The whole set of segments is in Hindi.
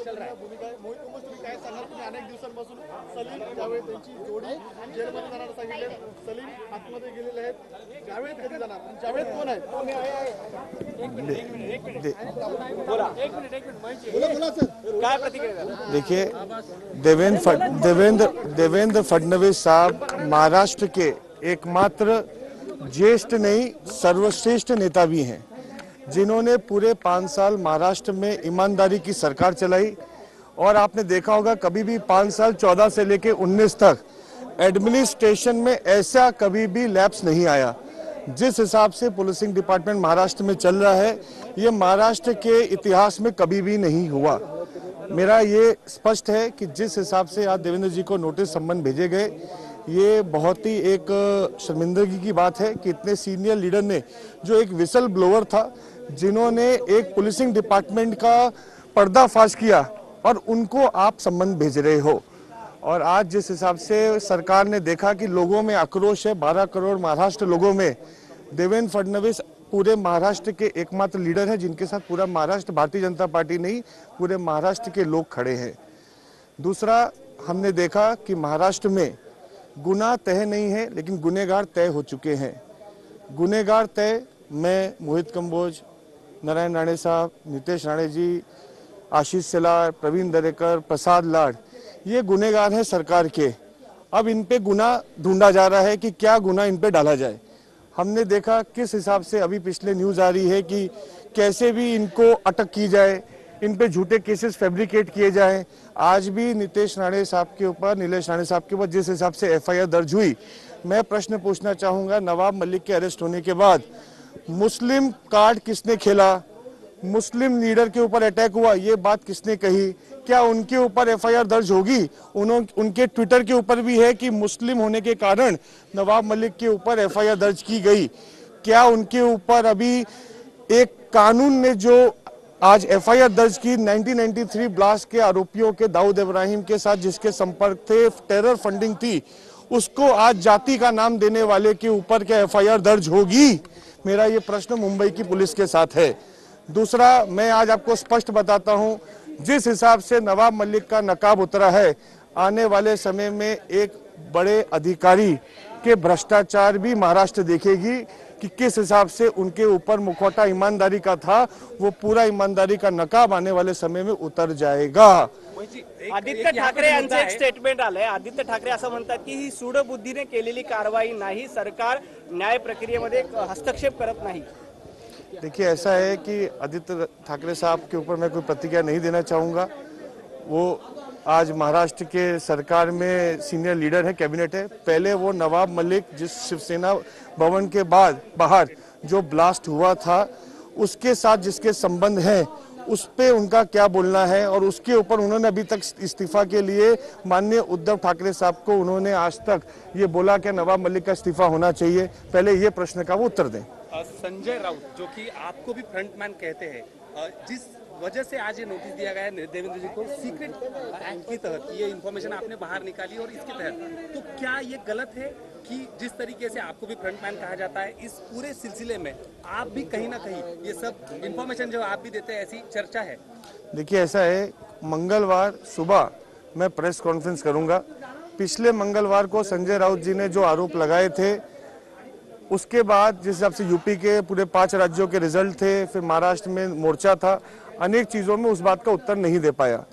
भूमिका आहे. मोहित कुंभोज, तुम्ही काय सांगाल? तुम्ही अनेक दिवसांपासून सलीम जावेद यांची जोडी जेलमध्ये जाणार सांगितले. सलीम आतमध्ये गेलेले आहेत. जावेद कधी जाणार? जावेद कोण आहेत? काय प्रतिक्रिया? देखिए, देवेंद्र फडणवीस साहब महाराष्ट्र के एकमात्र ज्येष्ठ नहीं सर्वश्रेष्ठ नेता भी हैं, जिन्होंने पूरे 5 साल महाराष्ट्र में ईमानदारी की सरकार चलाई। और आपने देखा होगा कभी भी 5 साल 14 से लेकर 19 तक एडमिनिस्ट्रेशन में ऐसा कभी भी लैप्स नहीं आया। जिस हिसाब से पुलिसिंग डिपार्टमेंट महाराष्ट्र में चल रहा है, ये महाराष्ट्र के इतिहास में कभी भी नहीं हुआ। मेरा ये स्पष्ट है कि जिस हिसाब से आज देवेंद्र जी को नोटिस सम्मन भेजे गए, ये बहुत ही एक शर्मिंदगी की बात है कि इतने सीनियर लीडर ने, जो एक विसल ब्लोअर था, जिन्होंने एक पुलिसिंग डिपार्टमेंट का पर्दाफाश किया, और उनको आप सम्मन भेज रहे हो। और आज जिस हिसाब से सरकार ने देखा कि लोगों में आक्रोश है, 12 करोड़ महाराष्ट्र लोगों में, देवेंद्र फडणवीस पूरे महाराष्ट्र के एकमात्र लीडर हैं, जिनके साथ पूरा महाराष्ट्र, भारतीय जनता पार्टी नहीं, पूरे महाराष्ट्र के लोग खड़े हैं। दूसरा, हमने देखा कि महाराष्ट्र में गुनाह तय नहीं है, लेकिन गुनहगार तय हो चुके हैं। गुनहगार तय मैं, मोहित कंबोज, नारायण राणे साहब, नितेश राणे जी, आशीष सेलार, प्रवीण दरेकर, प्रसाद लाड, ये गुनहगार हैं सरकार के। अब इन पे गुनाह ढूंढा जा रहा है कि क्या गुनाह इन पे डाला जाए। हमने देखा किस हिसाब से अभी पिछले न्यूज आ रही है कि कैसे भी इनको अटक की जाए, इन पे झूठे केसेस फैब्रिकेट किए जाएं। आज भी नितेश राणे साहब के ऊपर, नीलेश राणे साहब के ऊपर जिस हिसाब से एफआईआर दर्ज हुई, मैं प्रश्न पूछना चाहूंगा, नवाब मलिक के अरेस्ट होने के बाद मुस्लिम कार्ड किसने खेला? मुस्लिम लीडर के ऊपर अटैक हुआ, ये बात किसने कही? क्या उनके ऊपर एफआईआर दर्ज होगी? उनके ट्विटर के ऊपर भी है कि मुस्लिम होने के कारण नवाब मलिक के ऊपर एफआईआर दर्ज की गई। क्या उनके ऊपर अभी एक कानून ने जो आज एफआईआर दर्ज की 1993 ब्लास्ट के आरोपियों के, दाऊद इब्राहिम के साथ जिसके संपर्क थे, टेरर फंडिंग थी, उसको आज जाति का नाम देने वाले के ऊपर क्या एफआईआर दर्ज होगी? मेरा ये प्रश्न मुंबई की पुलिस के साथ है। दूसरा, मैं आज आपको स्पष्ट बताता हूं, जिस हिसाब से नवाब मलिक का नकाब उतरा है, आने वाले समय में एक बड़े अधिकारी के भ्रष्टाचार भी महाराष्ट्र देखेगी कि किस हिसाब से उनके ऊपर मुखौटा ईमानदारी का था, वो पूरा ईमानदारी का नकाब आने वाले समय में उतर जाएगा। आदित्य ठाकरे यांचं एक स्टेटमेंट आलंय. आदित्य ठाकरे असं म्हणतात की ही सूडबुद्धीने केलेली कारवाई नाही, सरकार न्याय प्रक्रियेमध्ये हस्तक्षेप करत नाही. देखिए, ऐसा है कि आदित्य ठाकरे साहब के ऊपर मैं कोई प्रतिक्रिया नहीं देना चाहूँगा। वो आज महाराष्ट्र के सरकार में सीनियर लीडर है, कैबिनेट है। पहले वो नवाब मलिक, जिस शिवसेना भवन के बाद बाहर जो ब्लास्ट हुआ था, उसके साथ जिसके संबंध हैं, उस पे उनका क्या बोलना है, और उसके ऊपर उन्होंने अभी तक इस्तीफा के लिए माननीय उद्धव ठाकरे साहब को उन्होंने आज तक ये बोला कि नवाब मलिक का इस्तीफा होना चाहिए? पहले ये प्रश्न का वो उत्तर दें। संजय राउत, जो कि आपको भी फ्रंटमैन कहते हैं, जिस वजह से आज ये नोटिस दिया गया है देवेंद्र जी को, सीक्रेट एक्ट के तहत ये इंफॉर्मेशन आपने बाहर निकाली, और इसके तहत तो क्या ये गलत है कि जिस तरीके से आपको भी फ्रंटमैन कहा जाता है, इस पूरे सिलसिले में आप भी कहीं ना कहीं ये सब इंफॉर्मेशन जो आप भी देते हैं, ऐसी चर्चा है? देखिए, ऐसा है, मंगलवार सुबह मैं प्रेस कॉन्फ्रेंस करूंगा। पिछले मंगलवार को संजय राउत जी ने जो आरोप लगाए थे, उसके बाद जिस हिसाब से यूपी के पूरे 5 राज्यों के रिजल्ट थे, फिर महाराष्ट्र में मोर्चा था, अनेक चीजों में उस बात का उत्तर नहीं दे पाया।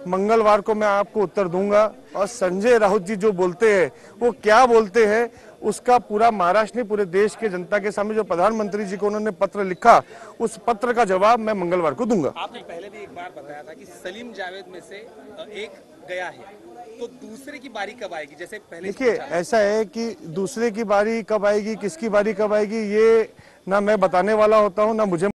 मंगलवार को मैं आपको उत्तर दूंगा, और संजय राउत जी जो बोलते हैं, वो क्या बोलते हैं, उसका पूरा महाराष्ट्र ने, पूरे देश के जनता के सामने जो प्रधानमंत्री जी को उन्होंने पत्र लिखा, उस पत्र का जवाब मैं मंगलवार को दूंगा। आपने पहले भी एक बार बताया था कि सलीम जावेद में से एक गया है, तो दूसरे की बारी कब आएगी? जैसे पहले देखिए, ऐसा है कि दूसरे की बारी कब आएगी, किसकी बारी कब आएगी, ये ना मैं बताने वाला होता हूँ, ना मुझे